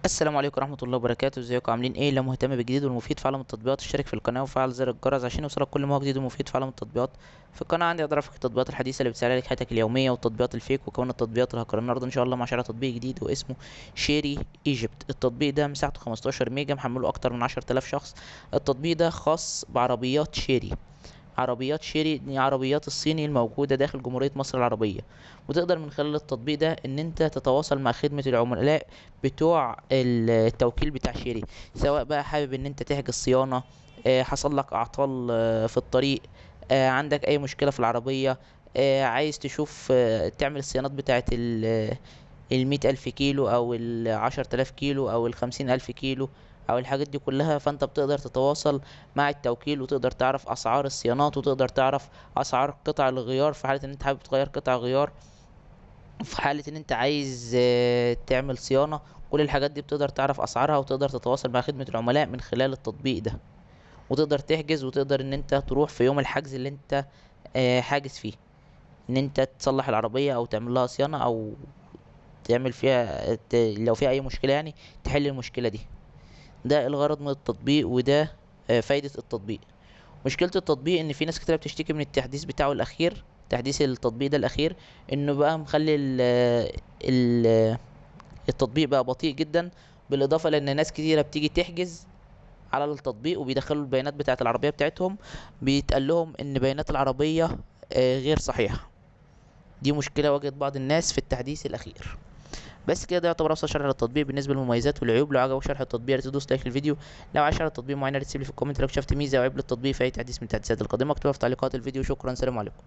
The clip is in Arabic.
السلام عليكم ورحمة الله وبركاته. ازيكم عاملين ايه؟ لو مهتم بالجديد والمفيد في عالم التطبيقات اشترك في القناة وفعل زر الجرس عشان يوصلك كل ما هو جديد ومفيد في عالم التطبيقات. في القناة عندي اقدر افك التطبيقات الحديثة اللي بتسهل عليك حياتك اليومية والتطبيقات الفيك وكمان التطبيقات الهاكر. النهارده ان شاء الله مع شرح تطبيق جديد واسمه شيري ايجيبت. التطبيق ده مساحته 15 ميجا، محمله اكتر من 10,000 شخص. التطبيق ده خاص بعربيات شيري. عربيات شيري دي عربيات الصيني الموجودة داخل جمهورية مصر العربية. وتقدر من خلال التطبيق ده ان انت تتواصل مع خدمة العملاء بتوع التوكيل بتاع شيري، سواء بقى حابب ان انت تحجز صيانة، حصل لك اعطال في الطريق، عندك اي مشكلة في العربية، عايز تشوف تعمل الصيانات بتاعت ال100,000 كيلو او ال10,000 كيلو او ال50,000 كيلو او الحاجات دي كلها. فانت بتقدر تتواصل مع التوكيل وتقدر تعرف اسعار الصيانات وتقدر تعرف اسعار قطع الغيار في حالة ان انت حابب تغير قطع غيار، في حالة ان انت عايز تعمل صيانة. كل الحاجات دي بتقدر تعرف اسعارها وتقدر تتواصل مع خدمة العملاء من خلال التطبيق ده، وتقدر تحجز وتقدر ان انت تروح في يوم الحجز اللي انت حاجز فيه، ان انت تصلح العربية او تعمل لها صيانة او تعمل فيها لو فيها اي مشكلة يعني تحل المشكلة دي. ده الغرض من التطبيق، وده فايدة التطبيق. مشكلة التطبيق ان في ناس كتير بتشتكي من التحديث بتاعه الاخير، تحديث التطبيق ده الاخير، انه بقى مخلي ال التطبيق بقى بطيء جدا. بالاضافة لان ناس كتيرة بتيجي تحجز على التطبيق وبيدخلوا البيانات بتاعة العربية بتاعتهم، بيتقال لهم ان بيانات العربية غير صحيحة. دي مشكلة واجهت بعض الناس في التحديث الاخير. بس كده، ده يعتبر ابسط شرح للتطبيق بالنسبه للمميزات والعيوب. لو عجبك شرح التطبيق يا ريت تدوس لايك للفيديو. لو عايز شرح تطبيق معين يا ريت تسيب لي في الكومنت. لو شفت ميزه او عيب للتطبيق في اي تحديث من التحديثات القادمه اكتبها في تعليقات الفيديو. شكرا، سلام عليكم.